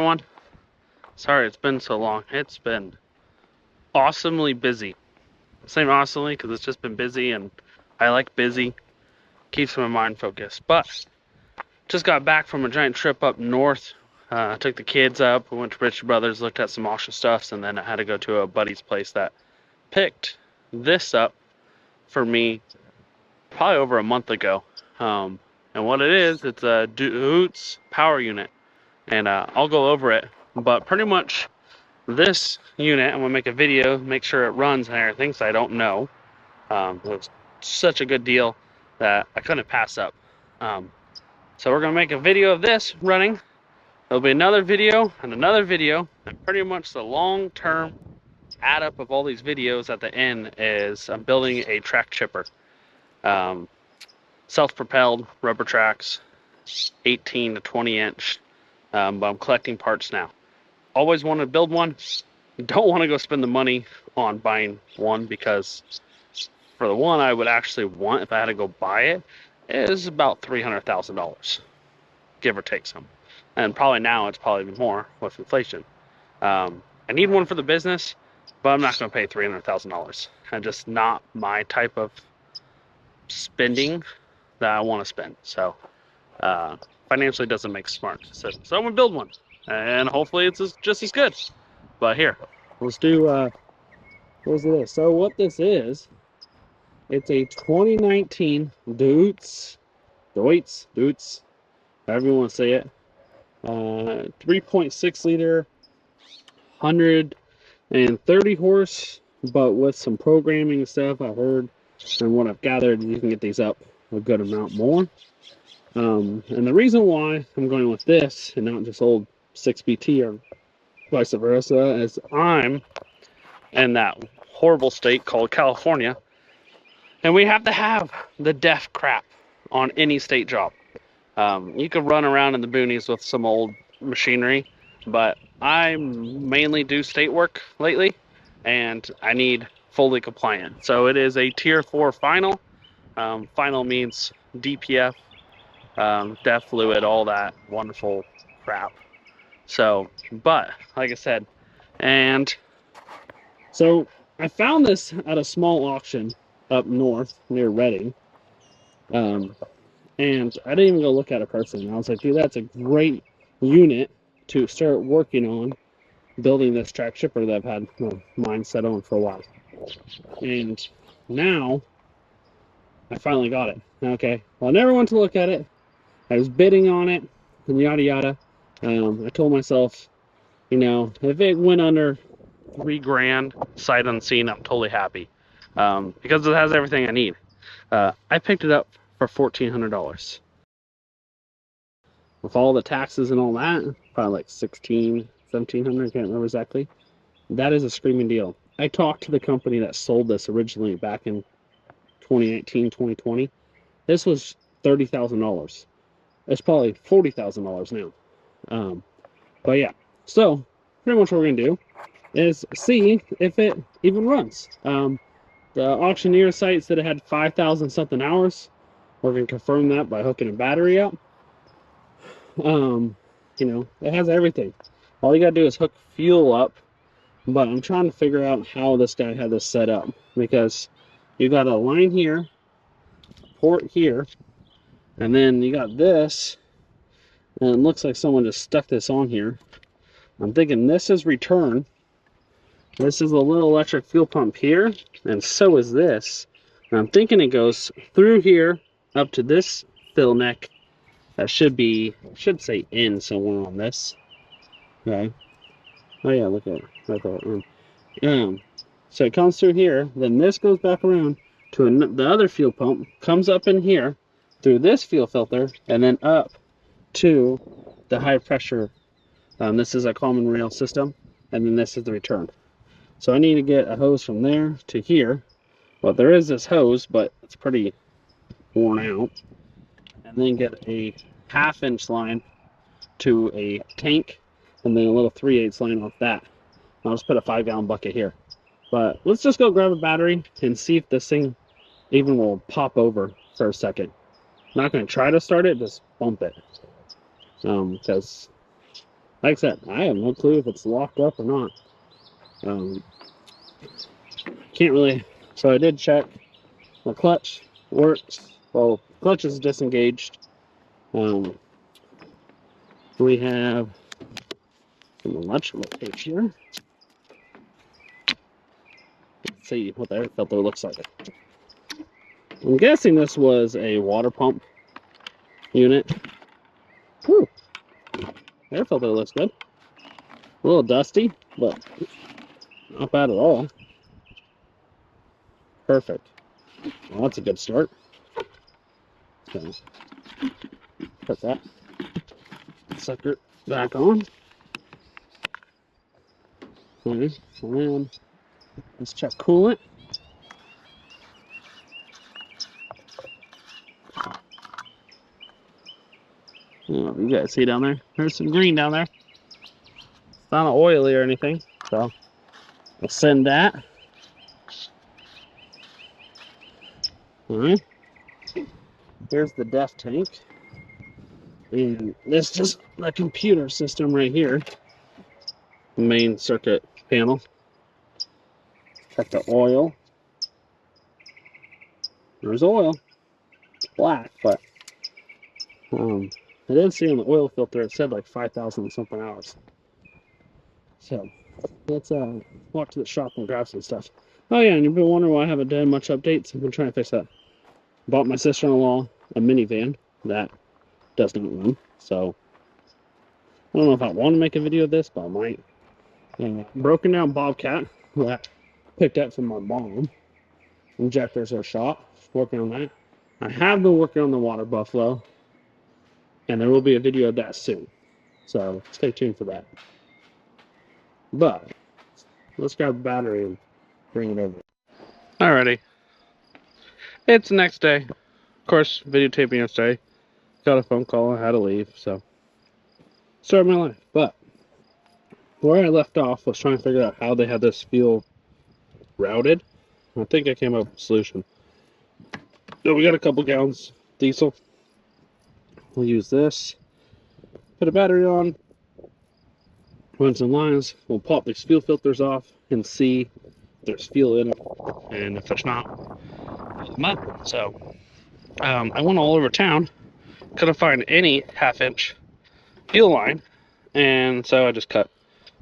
Everyone, sorry it's been so long. It's been awesomely busy. Same awesomely because it's just been busy, and I like busy. Keeps my mind focused. But just got back from a giant trip up north. Took the kids up. We went to Richard Brothers, looked at some awesome stuffs, and then I had to go to a buddy's place that picked this up for me probably over a month ago. And what it is, it's a deutz power unit, and I'll go over it. But pretty much this unit, I'm gonna make a video, make sure it runs and everything, so I don't know. It was such a good deal that I couldn't pass up. So we're gonna make a video of this running. There'll be another video and another video, and pretty much the long-term add up of all these videos at the end is I'm building a track chipper. Self-propelled rubber tracks, 18 to 20 inch, but I'm collecting parts now. Always wanted to build one. Don't want to go spend the money on buying one, because for the one I would actually want, if I had to go buy it, is about $300,000, give or take some. And probably now it's probably more with inflation. I need one for the business, but I'm not going to pay $300,000. And just not my type of spending that I want to spend. So financially doesn't make smart. So I'm going to build one. And hopefully it's just as good. But here, let's do, what's this? So what this is, it's a 2019 deutz, however you want to say it. 3.6 liter, 130 horse, but with some programming and stuff, I heard, and what I've gathered, you can get these up a good amount more. And the reason why I'm going with this and not just old 6BT or vice versa is I'm in that horrible state called California, and we have to have the deaf crap on any state job. You can run around in the boonies with some old machinery, but I mainly do state work lately, and I need fully compliant. So it is a tier 4 final. Final means DPF, deaf fluid, all that wonderful crap. So, but like I said, and so I found this at a small auction up north near Reading. And I didn't even go look at it personally. I was like, dude, that's a great unit to start working on building this track chipper that I've had my mind set on for a while. And now I finally got it. Okay, well, I never went to look at it. I was bidding on it and yada yada. I told myself, you know, if it went under $3,000 sight unseen, I'm totally happy, because it has everything I need. I picked it up for $1,400 with all the taxes and all that, probably like $1,600, $1,700, I can't remember exactly. That is a screaming deal. I talked to the company that sold this originally back in 2019, 2020. This was $30,000. It's probably $40,000 now. But yeah, so pretty much what we're gonna do is see if it even runs. The auctioneer site said it had 5,000 something hours. We're gonna confirm that by hooking a battery up. You know, it has everything. All you gotta do is hook fuel up. But I'm trying to figure out how this guy had this set up, because you got a line here, port here, and then you got this, and it looks like someone just stuck this on here. I'm thinking this is return. This is a little electric fuel pump here, and so is this. And I'm thinking it goes through here up to this fill neck. That should say in somewhere on this. Okay. Oh yeah, look at it. Right there. So it comes through here, then this goes back around to the other fuel pump, comes up in here through this fuel filter, and then up to the high pressure. This is a common rail system, and then this is the return. So I need to get a hose from there to here. Well, there is this hose, but it's pretty worn out. And then get a 1/2 inch line to a tank, and then a little 3/8 line off that. I'll just put a 5-gallon bucket here. But let's just go grab a battery and see if this thing even will pop over for a second. I'm not going to try to start it, just bump it. Because Like I said, I have no clue if it's locked up or not. Can't really. So I did check. The clutch works. Well, clutch is disengaged. We have some electrical tape here. Let's see what the air filter looks like. I'm guessing this was a water pump unit. Whew. Air filter looks good. A little dusty, but not bad at all. Perfect. Well, that's a good start. So, put that sucker back on. Okay, and then let's check coolant. Oh, you guys see down there? There's some green down there. It's not oily or anything, so we'll send that. Alright. Here's the def tank. And this is the computer system right here. The main circuit panel. Check the oil. There's oil. It's black, but I did see on the oil filter it said like 5,000 something hours. So let's walk to the shop and grab some stuff. Oh yeah, and you've been wondering why I haven't done much updates. I've been trying to fix that. Bought my sister-in-law a minivan that does not run. So I don't know if I want to make a video of this, but I might. Broken down Bobcat that I picked up from my mom. Injectors are shot. Working on that. I have been working on the water buffalo, and there will be a video of that soon. So stay tuned for that. But let's grab a battery and bring it over. Alrighty. It's the next day. Of course, videotaping yesterday. Got a phone call. I had to leave, so started my life. But where I left off was trying to figure out how they had this fuel routed. I think I came up with a solution. So we got a couple gallons diesel. We'll use this. Put a battery on. Run some lines. We'll pop these fuel filters off and see if there's fuel in it. And if there's not, fill them up. So I went all over town. Couldn't find any half-inch fuel line. And so I just cut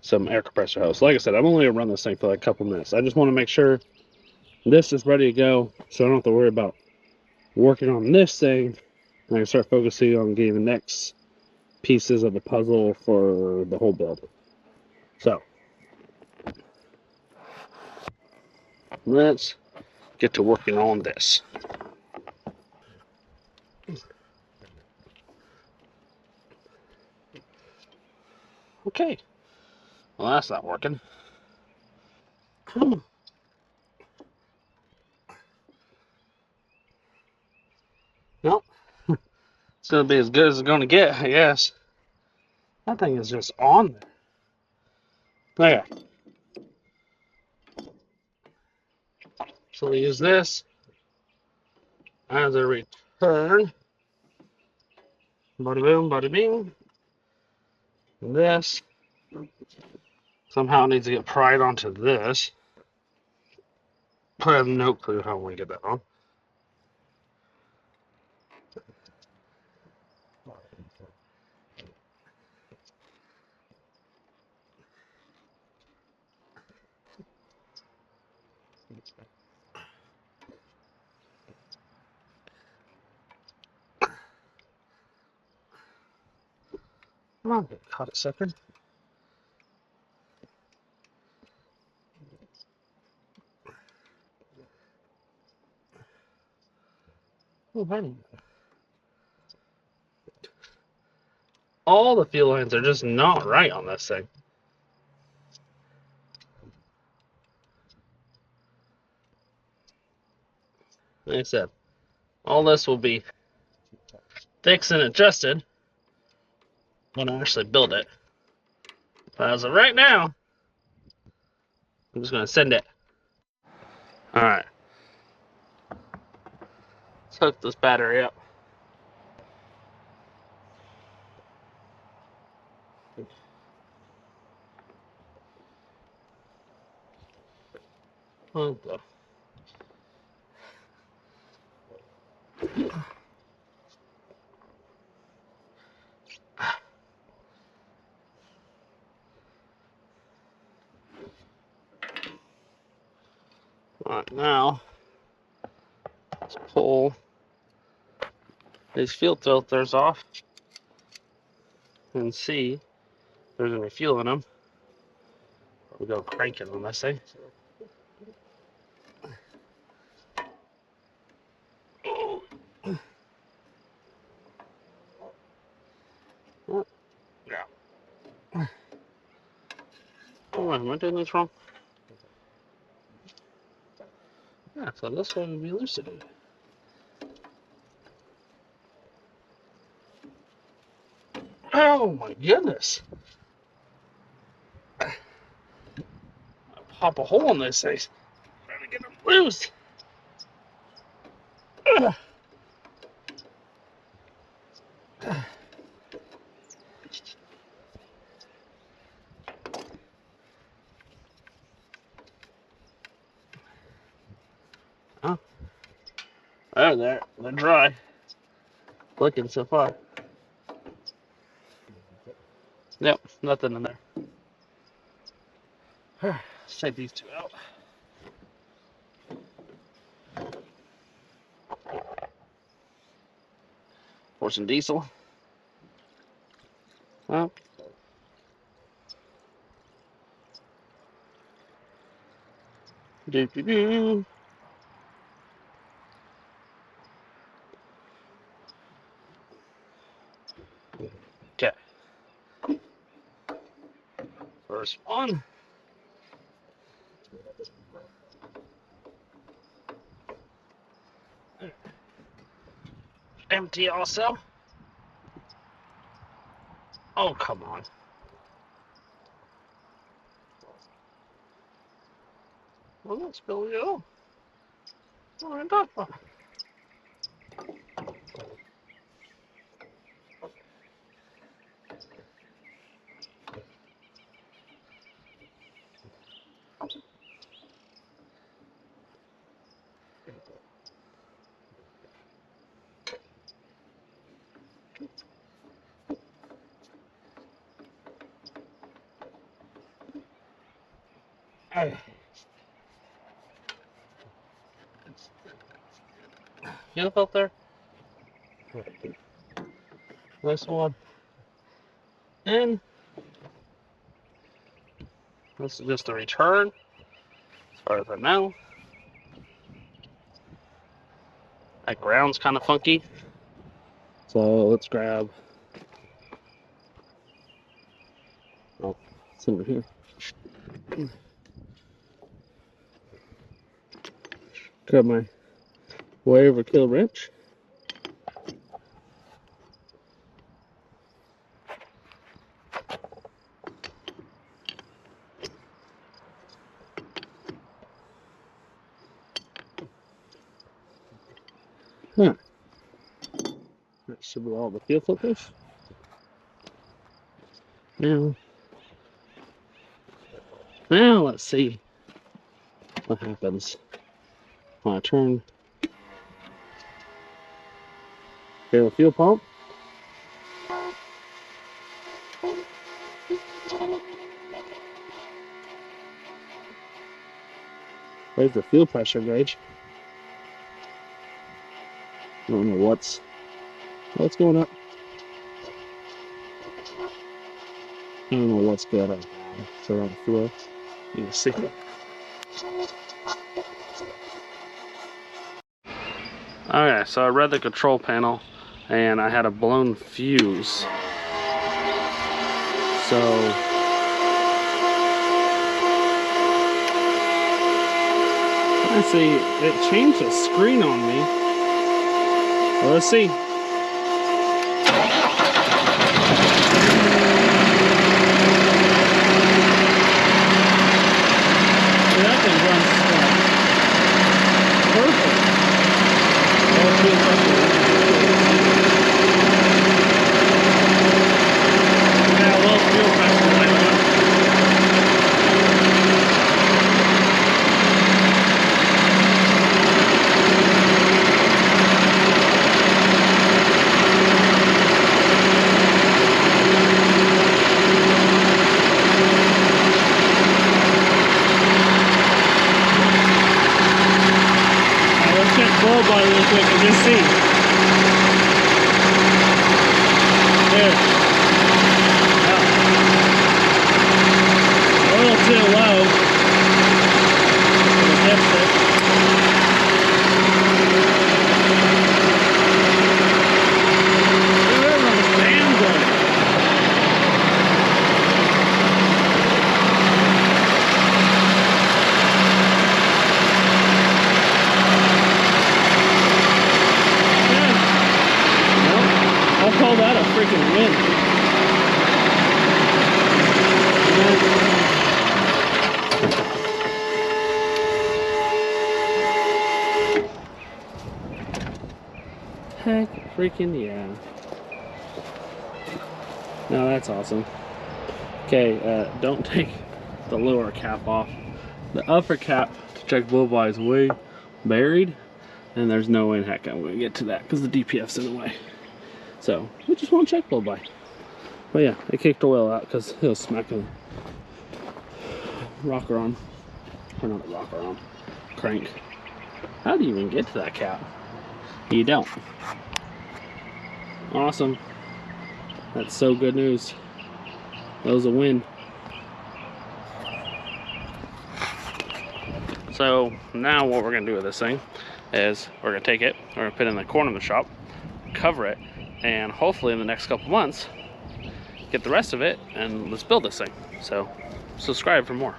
some air compressor hose. Like I said, I'm only going to run this thing for like a couple minutes. I just want to make sure this is ready to go so I don't have to worry about working on this thing. And I can start focusing on getting the next pieces of the puzzle for the whole build. So let's get to working on this. Okay. Well, that's not working. Nope. It's going to be as good as it's going to get, I guess. That thing is just on there. Okay. So we use this as a return. Bada boom, bada bing. And this somehow needs to get pried onto this. I have no clue how we get that on. Come on, get caught it, sucker. Oh, honey. All the fuel lines are just not right on this thing. Like I said, all this will be fixed and adjusted when I actually build it. But as of right now, I'm just going to send it. Alright. Let's hook this battery up. What the? Alright, now let's pull these fuel filters off and see if there's any fuel in them. We go cranking on this thing. Yeah. Oh, am I doing this wrong? Yeah, so this one would be elucidated. Oh my goodness! I pop a hole in those things. Trying to get them loose. Oh, they're dry. Looking so far. Yep, nothing in there. Let's take these two out. Pour some diesel. Well, do. Okay. First one. Empty also. Oh, come on. Well, that's spilling it all. What am I talking about? Fuel filter. This one. And this is just a return, as far as I know. That ground's kind of funky. So let's grab. Oh, it's over here. Grab my way overkill wrench. Huh. That should be all the fuel filters. Now let's see what happens when I turn here the fuel pump. Where's the fuel pressure gauge? I don't know what's going up. I don't know what's good on the fuel. You can see. Okay, so I read the control panel and I had a blown fuse. So let's see, it changed the screen on me. Well, let's see. That thing runs perfect. Yeah, a little fuel pressure later on. quick and just see. There. A little too low. For the dipstick. I'll call that a freaking win. Heck freaking yeah. No, that's awesome. Okay, don't take the lower cap off. The upper cap to check blow-by is way buried, and there's no way in heck I'm going to get to that because the DPF's in the way. So we just want to check blow-by. But yeah, I kicked oil out because it was smacking the rocker on. Or not a rocker on. Crank. How do you even get to that cap? You don't. Awesome. That's so good news. That was a win. So now what we're going to do with this thing is we're going to take it, we're going to put it in the corner of the shop, cover it, and hopefully in the next couple months get the rest of it and let's build this thing. So subscribe for more.